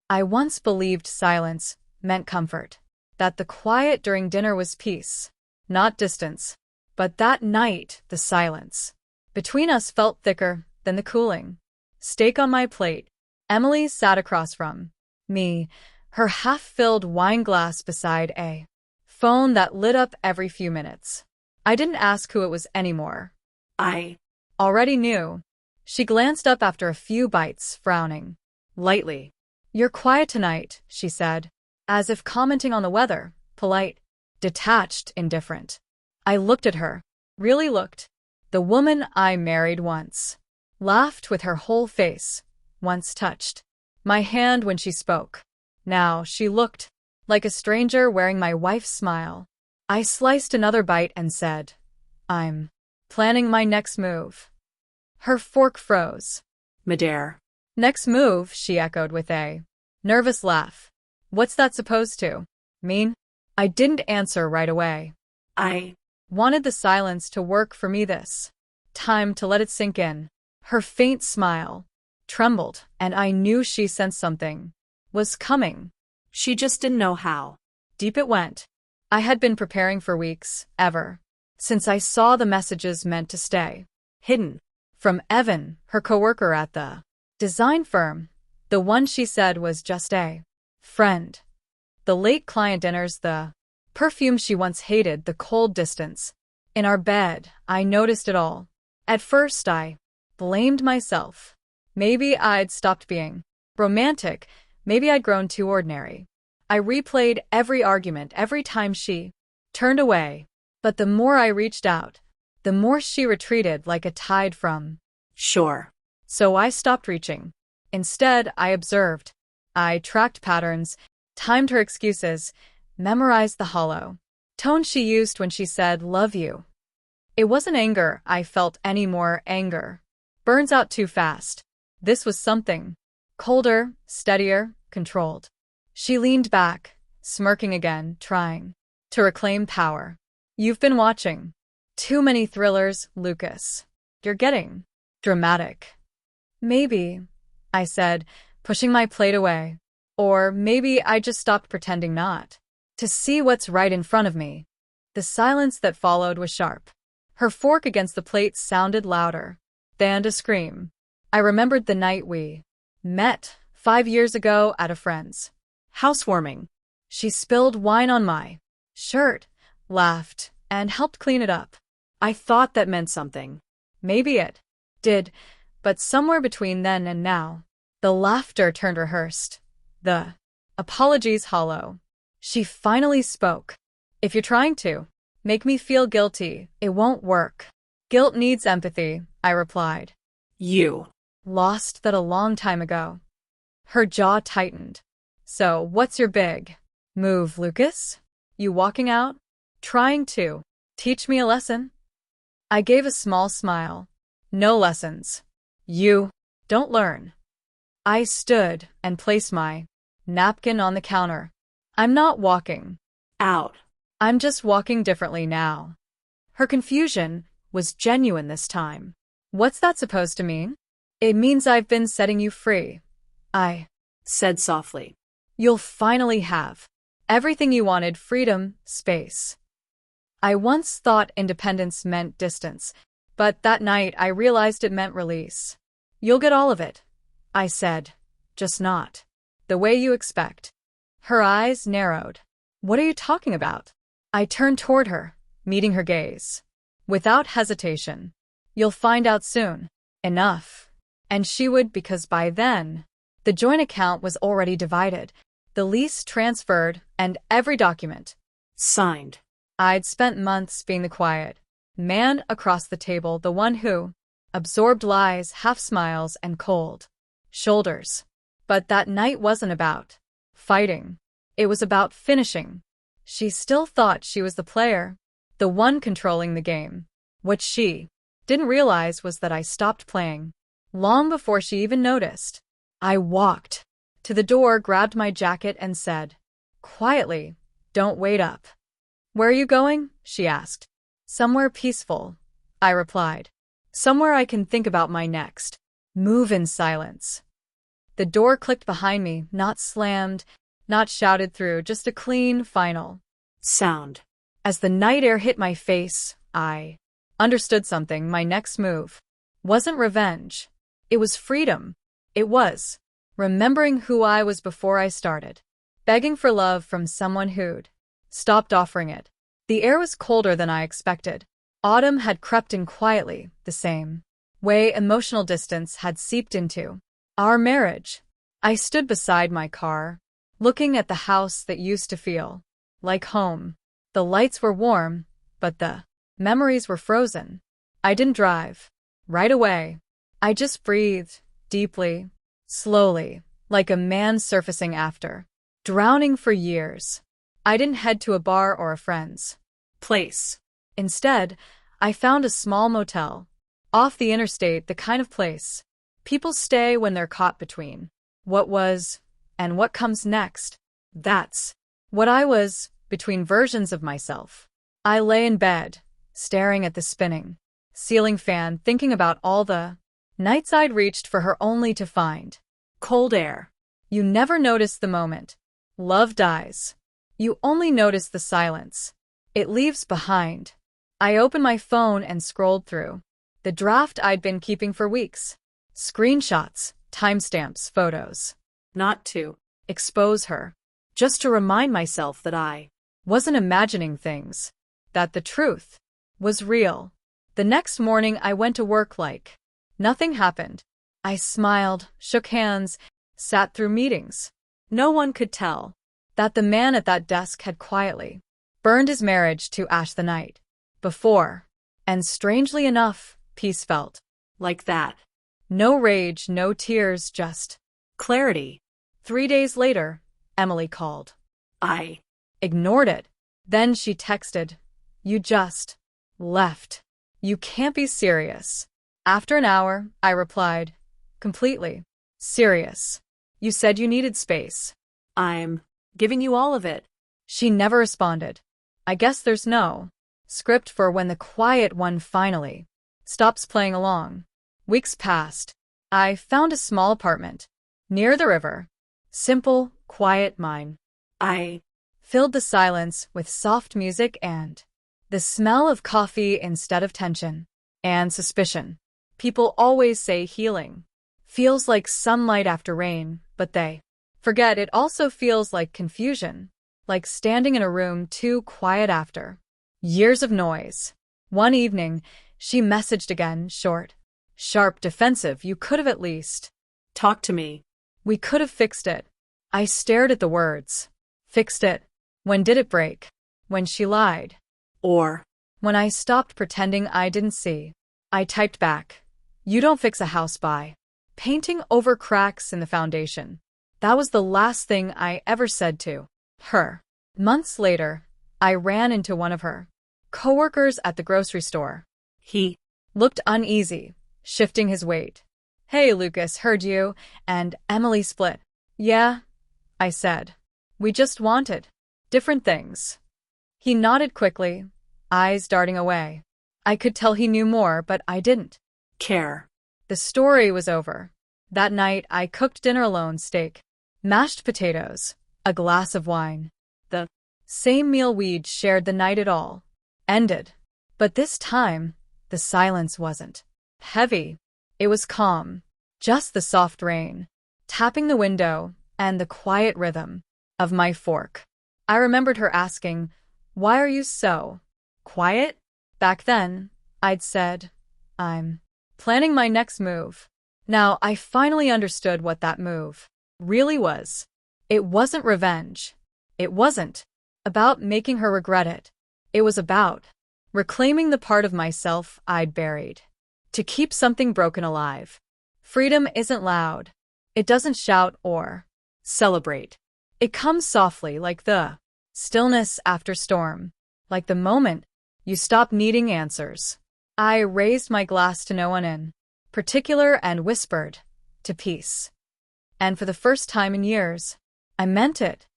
I once believed silence meant comfort, that the quiet during dinner was peace, not distance. But that night, the silence between us felt thicker than the cooling. Steak on my plate. Emily sat across from me, her half-filled wine glass beside a phone that lit up every few minutes. I didn't ask who it was anymore. I already knew. She glanced up after a few bites, frowning lightly. "You're quiet tonight," she said, as if commenting on the weather, polite, detached, indifferent. I looked at her, really looked. The woman I married once laughed with her whole face, once touched my hand when she spoke. Now she looked like a stranger wearing my wife's smile. I sliced another bite and said, "I'm planning my next move." Her fork froze. Madare. "Next move," she echoed with a nervous laugh. "What's that supposed to mean?" I didn't answer right away. I wanted the silence to work for me this time, to let it sink in. Her faint smile trembled, and I knew she sensed something was coming. She just didn't know how. Deep it went. I had been preparing for weeks, ever since I saw the messages meant to stay hidden from Evan, her coworker at the design firm, the one she said was just a friend. The late client dinners, the perfume she once hated, the cold distance in our bed. I noticed it all. At first I blamed myself. Maybe I'd stopped being romantic. Maybe I'd grown too ordinary. I replayed every argument, every time she turned away. But the more I reached out, the more she retreated like a tide from shore. So I stopped reaching. Instead, I observed. I tracked patterns, timed her excuses, memorized the hollow tone she used when she said, "Love you." It wasn't anger I felt anymore. Anger burns out too fast. This was something colder, steadier, controlled. She leaned back, smirking again, trying to reclaim power. "You've been watching too many thrillers, Lucas. You're getting dramatic." "Maybe," I said, pushing my plate away. "Or maybe I just stopped pretending not to see what's right in front of me." The silence that followed was sharp. Her fork against the plate sounded louder than a scream. I remembered the night we met 5 years ago at a friend's housewarming. She spilled wine on my shirt, laughed, and helped clean it up. I thought that meant something. Maybe it did, but somewhere between then and now, the laughter turned rehearsed, the apologies hollow. She finally spoke. "If you're trying to make me feel guilty, it won't work." "Guilt needs empathy," I replied. You "Lost that a long time ago." Her jaw tightened. "So what's your big move, Lucas? You walking out? Trying to teach me a lesson?" I gave a small smile. "No lessons. You don't learn." I stood and placed my napkin on the counter. "I'm not walking out. I'm just walking differently now." Her confusion was genuine this time. "What's that supposed to mean?" "It means I've been setting you free," I said softly. "You'll finally have everything you wanted: freedom, space." I once thought independence meant distance, but that night I realized it meant release. "You'll get all of it," I said, "just not the way you expect." Her eyes narrowed. "What are you talking about?" I turned toward her, meeting her gaze. Without hesitation. "You'll find out soon enough." And she would, because by then, the joint account was already divided, the lease transferred, and every document signed. I'd spent months being the quiet man across the table, the one who absorbed lies, half smiles, and cold shoulders. But that night wasn't about fighting. It was about finishing. She still thought she was the player, the one controlling the game. What she didn't realize was that I stopped playing long before she even noticed. I walked to the door, grabbed my jacket, and said quietly, "Don't wait up." "Where are you going?" she asked. "Somewhere peaceful," I replied. "Somewhere I can think about my next move in silence." The door clicked behind me, not slammed, not shouted through, just a clean, final sound. As the night air hit my face, I understood something. My next move wasn't revenge. It was freedom. It was remembering who I was before I started. Begging for love from someone who'd stopped offering it. The air was colder than I expected. Autumn had crept in quietly, the same way emotional distance had seeped into our marriage. I stood beside my car, looking at the house that used to feel like home. The lights were warm, but the memories were frozen. I didn't drive right away. I just breathed, deeply, slowly, like a man surfacing after drowning for years. I didn't head to a bar or a friend's place. Instead, I found a small motel, off the interstate, the kind of place people stay when they're caught between what was and what comes next. That's what I was, between versions of myself. I lay in bed, staring at the spinning ceiling fan, thinking about all the nights I'd reached for her only to find cold air. You never notice the moment love dies. You only notice the silence it leaves behind. I opened my phone and scrolled through the draft I'd been keeping for weeks. Screenshots, timestamps, photos. Not to expose her, just to remind myself that I wasn't imagining things, that the truth was real. The next morning I went to work like nothing happened. I smiled, shook hands, sat through meetings. No one could tell that the man at that desk had quietly burned his marriage to ash the night before. And strangely enough, peace felt like that. No rage, no tears, just clarity. 3 days later, Emily called. I ignored it. Then she texted, "You just left. You can't be serious." After an hour, I replied, "Completely serious. You said you needed space. I'm giving you all of it." She never responded. I guess there's no script for when the quiet one finally stops playing along. Weeks passed. I found a small apartment near the river. Simple, quiet, mine. I filled the silence with soft music and the smell of coffee instead of tension and suspicion. People always say healing feels like sunlight after rain, but they forget it also feels like confusion, like standing in a room too quiet after years of noise. One evening, she messaged again, short, sharp, defensive. "You could have at least talked to me. We could have fixed it." I stared at the words. Fixed it? When did it break? When she lied? Or when I stopped pretending I didn't see? I typed back, "You don't fix a house by painting over cracks in the foundation." That was the last thing I ever said to her. Months later, I ran into one of her coworkers at the grocery store. He looked uneasy, shifting his weight. "Hey, Lucas, heard you and Emily split." "Yeah," I said. "We just wanted different things." He nodded quickly, eyes darting away. I could tell he knew more, but I didn't care. The story was over. That night, I cooked dinner alone: steak, mashed potatoes, a glass of wine. The same meal we'd shared the night it all ended. But this time, the silence wasn't heavy. It was calm. Just the soft rain tapping the window and the quiet rhythm of my fork. I remembered her asking, "Why are you so quiet?" Back then, I'd said, "I'm planning my next move." Now I finally understood what that move really was. It wasn't revenge. It wasn't about making her regret it. It was about reclaiming the part of myself I'd buried. To keep something broken alive. Freedom isn't loud. It doesn't shout or celebrate. It comes softly, like the stillness after storm, like the moment you stop needing answers. I raised my glass to no one in particular and whispered, "To peace." And for the first time in years, I meant it.